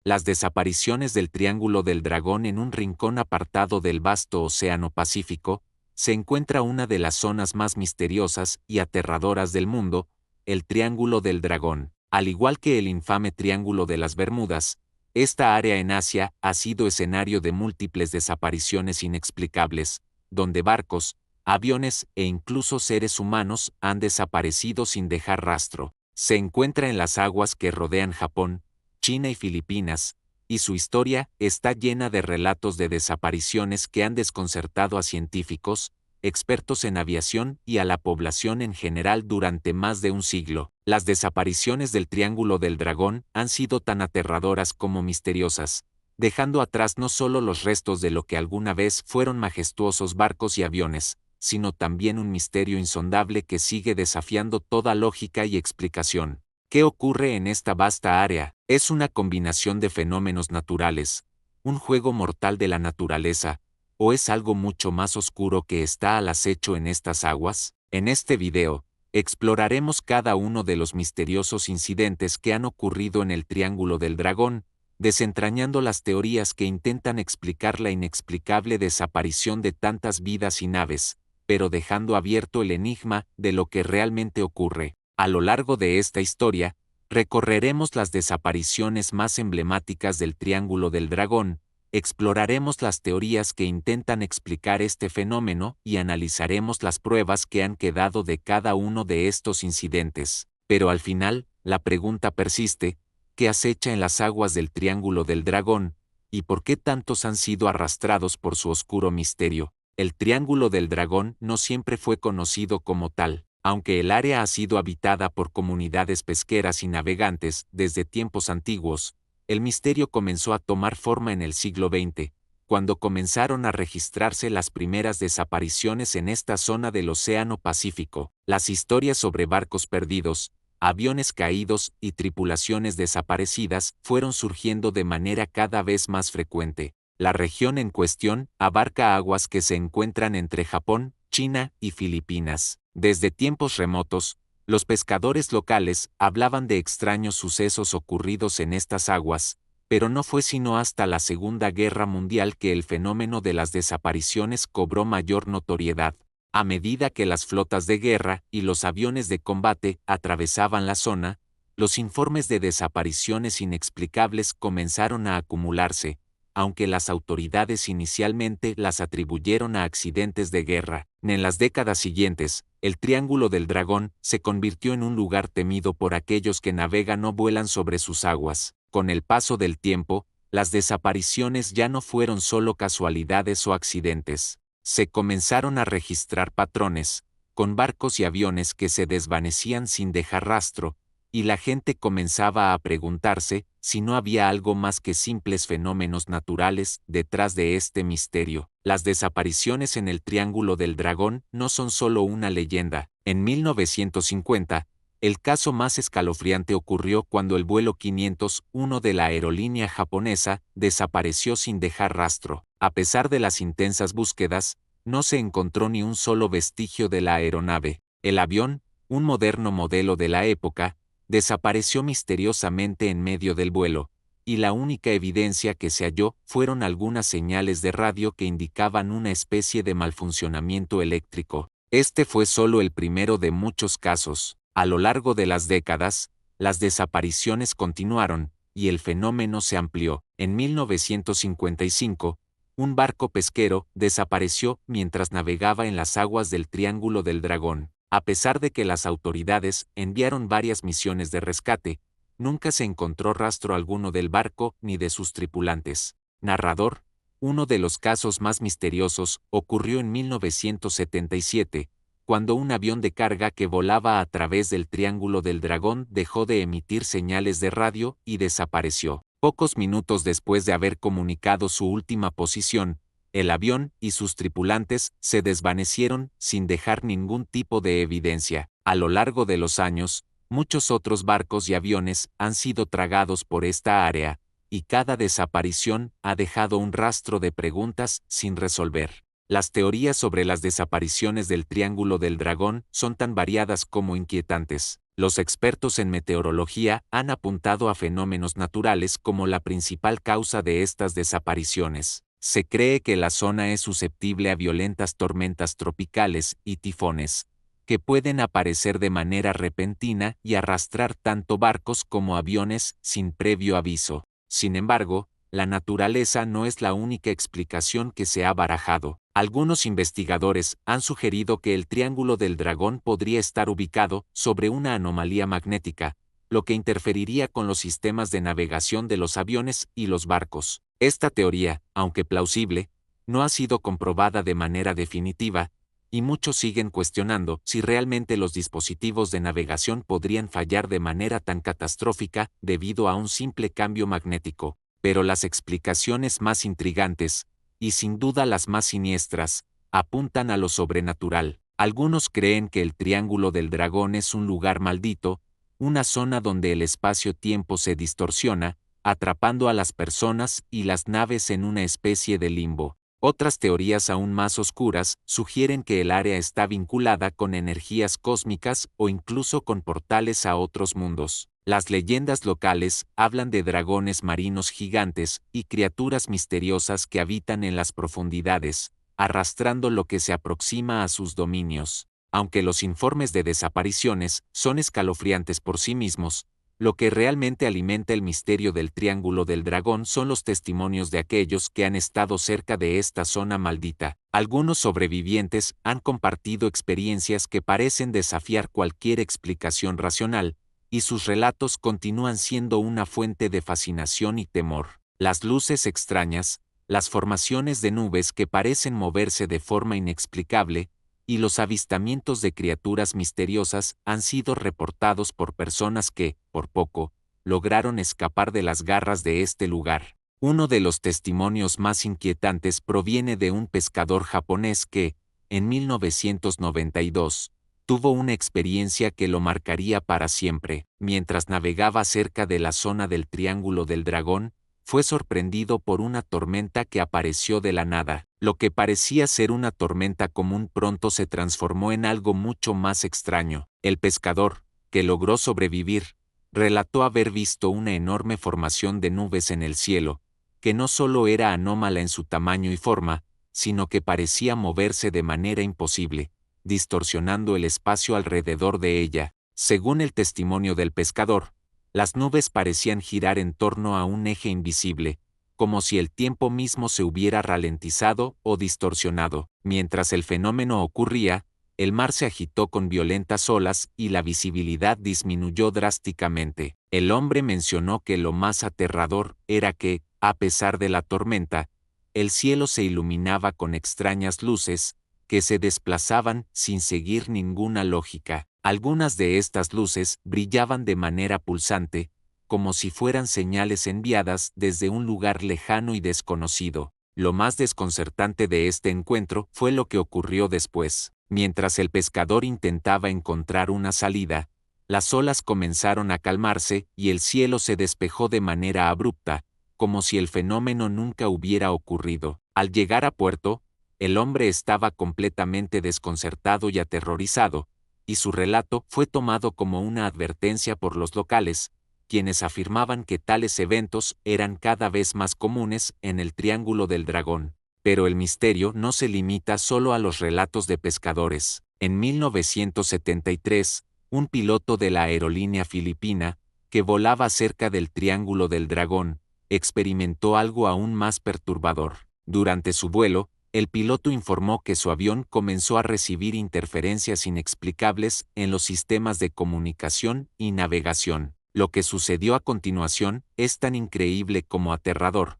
Las desapariciones del Triángulo del Dragón. En un rincón apartado del vasto Océano Pacífico, se encuentra una de las zonas más misteriosas y aterradoras del mundo, el Triángulo del Dragón. Al igual que el infame Triángulo de las Bermudas, esta área en Asia ha sido escenario de múltiples desapariciones inexplicables, donde barcos, aviones e incluso seres humanos han desaparecido sin dejar rastro. Se encuentra en las aguas que rodean Japón, China y Filipinas, y su historia está llena de relatos de desapariciones que han desconcertado a científicos, expertos en aviación y a la población en general durante más de un siglo. Las desapariciones del Triángulo del Dragón han sido tan aterradoras como misteriosas, dejando atrás no solo los restos de lo que alguna vez fueron majestuosos barcos y aviones, sino también un misterio insondable que sigue desafiando toda lógica y explicación. ¿Qué ocurre en esta vasta área? ¿Es una combinación de fenómenos naturales, un juego mortal de la naturaleza, o es algo mucho más oscuro que está al acecho en estas aguas? En este video, exploraremos cada uno de los misteriosos incidentes que han ocurrido en el Triángulo del Dragón, desentrañando las teorías que intentan explicar la inexplicable desaparición de tantas vidas y naves, pero dejando abierto el enigma de lo que realmente ocurre. A lo largo de esta historia, recorreremos las desapariciones más emblemáticas del Triángulo del Dragón, exploraremos las teorías que intentan explicar este fenómeno y analizaremos las pruebas que han quedado de cada uno de estos incidentes. Pero al final, la pregunta persiste: ¿qué acecha en las aguas del Triángulo del Dragón, y por qué tantos han sido arrastrados por su oscuro misterio? El Triángulo del Dragón no siempre fue conocido como tal. Aunque el área ha sido habitada por comunidades pesqueras y navegantes desde tiempos antiguos, el misterio comenzó a tomar forma en el siglo XX, cuando comenzaron a registrarse las primeras desapariciones en esta zona del Océano Pacífico. Las historias sobre barcos perdidos, aviones caídos y tripulaciones desaparecidas fueron surgiendo de manera cada vez más frecuente. La región en cuestión abarca aguas que se encuentran entre Japón, China y Filipinas. Desde tiempos remotos, los pescadores locales hablaban de extraños sucesos ocurridos en estas aguas, pero no fue sino hasta la Segunda Guerra Mundial que el fenómeno de las desapariciones cobró mayor notoriedad. A medida que las flotas de guerra y los aviones de combate atravesaban la zona, los informes de desapariciones inexplicables comenzaron a acumularse, aunque las autoridades inicialmente las atribuyeron a accidentes de guerra. En las décadas siguientes, el Triángulo del Dragón se convirtió en un lugar temido por aquellos que navegan o vuelan sobre sus aguas. Con el paso del tiempo, las desapariciones ya no fueron solo casualidades o accidentes. Se comenzaron a registrar patrones, con barcos y aviones que se desvanecían sin dejar rastro, y la gente comenzaba a preguntarse si no había algo más que simples fenómenos naturales detrás de este misterio. Las desapariciones en el Triángulo del Dragón no son solo una leyenda. En 1950, el caso más escalofriante ocurrió cuando el vuelo 501 de la aerolínea japonesa desapareció sin dejar rastro. A pesar de las intensas búsquedas, no se encontró ni un solo vestigio de la aeronave. El avión, un moderno modelo de la época, desapareció misteriosamente en medio del vuelo, y la única evidencia que se halló fueron algunas señales de radio que indicaban una especie de malfuncionamiento eléctrico. Este fue solo el primero de muchos casos. A lo largo de las décadas, las desapariciones continuaron, y el fenómeno se amplió. En 1955, un barco pesquero desapareció mientras navegaba en las aguas del Triángulo del Dragón. A pesar de que las autoridades enviaron varias misiones de rescate, nunca se encontró rastro alguno del barco ni de sus tripulantes. Narrador: uno de los casos más misteriosos ocurrió en 1977, cuando un avión de carga que volaba a través del Triángulo del Dragón dejó de emitir señales de radio y desapareció. Pocos minutos después de haber comunicado su última posición, el avión y sus tripulantes se desvanecieron sin dejar ningún tipo de evidencia. A lo largo de los años, muchos otros barcos y aviones han sido tragados por esta área, y cada desaparición ha dejado un rastro de preguntas sin resolver. Las teorías sobre las desapariciones del Triángulo del Dragón son tan variadas como inquietantes. Los expertos en meteorología han apuntado a fenómenos naturales como la principal causa de estas desapariciones. Se cree que la zona es susceptible a violentas tormentas tropicales y tifones, que pueden aparecer de manera repentina y arrastrar tanto barcos como aviones sin previo aviso. Sin embargo, la naturaleza no es la única explicación que se ha barajado. Algunos investigadores han sugerido que el Triángulo del Dragón podría estar ubicado sobre una anomalía magnética, lo que interferiría con los sistemas de navegación de los aviones y los barcos. Esta teoría, aunque plausible, no ha sido comprobada de manera definitiva, y muchos siguen cuestionando si realmente los dispositivos de navegación podrían fallar de manera tan catastrófica debido a un simple cambio magnético. Pero las explicaciones más intrigantes, y sin duda las más siniestras, apuntan a lo sobrenatural. Algunos creen que el Triángulo del Dragón es un lugar maldito, una zona donde el espacio-tiempo se distorsiona, atrapando a las personas y las naves en una especie de limbo. Otras teorías aún más oscuras sugieren que el área está vinculada con energías cósmicas o incluso con portales a otros mundos. Las leyendas locales hablan de dragones marinos gigantes y criaturas misteriosas que habitan en las profundidades, arrastrando lo que se aproxima a sus dominios. Aunque los informes de desapariciones son escalofriantes por sí mismos, lo que realmente alimenta el misterio del Triángulo del Dragón son los testimonios de aquellos que han estado cerca de esta zona maldita. Algunos sobrevivientes han compartido experiencias que parecen desafiar cualquier explicación racional, y sus relatos continúan siendo una fuente de fascinación y temor. Las luces extrañas, las formaciones de nubes que parecen moverse de forma inexplicable, y los avistamientos de criaturas misteriosas han sido reportados por personas que, por poco, lograron escapar de las garras de este lugar. Uno de los testimonios más inquietantes proviene de un pescador japonés que, en 1992, tuvo una experiencia que lo marcaría para siempre. Mientras navegaba cerca de la zona del Triángulo del Dragón, fue sorprendido por una tormenta que apareció de la nada. Lo que parecía ser una tormenta común pronto se transformó en algo mucho más extraño. El pescador, que logró sobrevivir, relató haber visto una enorme formación de nubes en el cielo, que no solo era anómala en su tamaño y forma, sino que parecía moverse de manera imposible, distorsionando el espacio alrededor de ella. Según el testimonio del pescador, las nubes parecían girar en torno a un eje invisible, como si el tiempo mismo se hubiera ralentizado o distorsionado. Mientras el fenómeno ocurría, el mar se agitó con violentas olas y la visibilidad disminuyó drásticamente. El hombre mencionó que lo más aterrador era que, a pesar de la tormenta, el cielo se iluminaba con extrañas luces, que se desplazaban sin seguir ninguna lógica. Algunas de estas luces brillaban de manera pulsante, como si fueran señales enviadas desde un lugar lejano y desconocido. Lo más desconcertante de este encuentro fue lo que ocurrió después. Mientras el pescador intentaba encontrar una salida, las olas comenzaron a calmarse y el cielo se despejó de manera abrupta, como si el fenómeno nunca hubiera ocurrido. Al llegar a puerto, el hombre estaba completamente desconcertado y aterrorizado, y su relato fue tomado como una advertencia por los locales, quienes afirmaban que tales eventos eran cada vez más comunes en el Triángulo del Dragón. Pero el misterio no se limita solo a los relatos de pescadores. En 1973, un piloto de la aerolínea filipina, que volaba cerca del Triángulo del Dragón, experimentó algo aún más perturbador. Durante su vuelo, el piloto informó que su avión comenzó a recibir interferencias inexplicables en los sistemas de comunicación y navegación. Lo que sucedió a continuación es tan increíble como aterrador.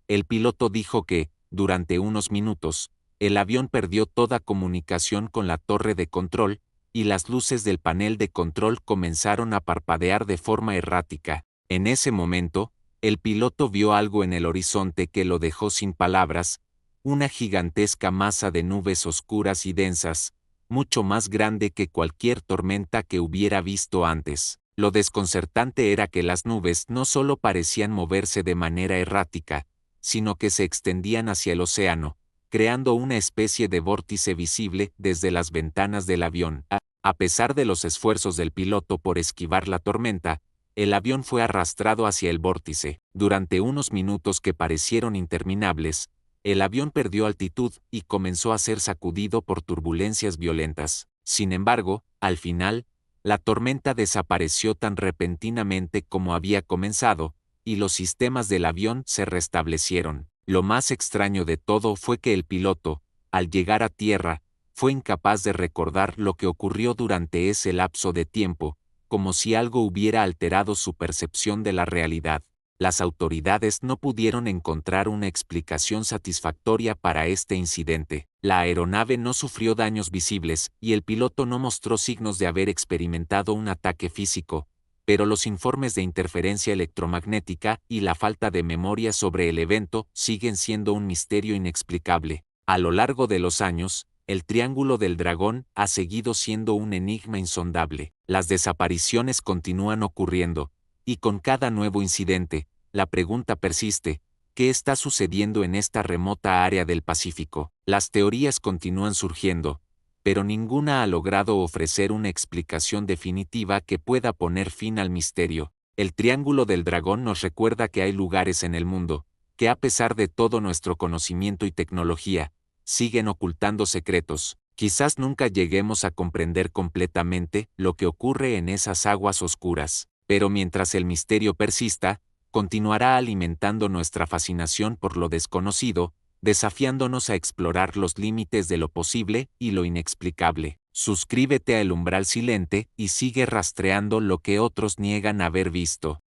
El piloto dijo que, durante unos minutos, el avión perdió toda comunicación con la torre de control, y las luces del panel de control comenzaron a parpadear de forma errática. En ese momento, el piloto vio algo en el horizonte que lo dejó sin palabras, una gigantesca masa de nubes oscuras y densas, mucho más grande que cualquier tormenta que hubiera visto antes. Lo desconcertante era que las nubes no solo parecían moverse de manera errática, sino que se extendían hacia el océano, creando una especie de vórtice visible desde las ventanas del avión. A pesar de los esfuerzos del piloto por esquivar la tormenta, el avión fue arrastrado hacia el vórtice. Durante unos minutos que parecieron interminables, el avión perdió altitud y comenzó a ser sacudido por turbulencias violentas. Sin embargo, al final, la tormenta desapareció tan repentinamente como había comenzado, y los sistemas del avión se restablecieron. Lo más extraño de todo fue que el piloto, al llegar a tierra, fue incapaz de recordar lo que ocurrió durante ese lapso de tiempo, como si algo hubiera alterado su percepción de la realidad. Las autoridades no pudieron encontrar una explicación satisfactoria para este incidente. La aeronave no sufrió daños visibles y el piloto no mostró signos de haber experimentado un ataque físico, pero los informes de interferencia electromagnética y la falta de memoria sobre el evento siguen siendo un misterio inexplicable. A lo largo de los años, el Triángulo del Dragón ha seguido siendo un enigma insondable. Las desapariciones continúan ocurriendo, y con cada nuevo incidente, la pregunta persiste: ¿qué está sucediendo en esta remota área del Pacífico? Las teorías continúan surgiendo, pero ninguna ha logrado ofrecer una explicación definitiva que pueda poner fin al misterio. El Triángulo del Dragón nos recuerda que hay lugares en el mundo, que a pesar de todo nuestro conocimiento y tecnología, siguen ocultando secretos. Quizás nunca lleguemos a comprender completamente lo que ocurre en esas aguas oscuras, pero mientras el misterio persista, continuará alimentando nuestra fascinación por lo desconocido, desafiándonos a explorar los límites de lo posible y lo inexplicable. Suscríbete a El Umbral Silente y sigue rastreando lo que otros niegan haber visto.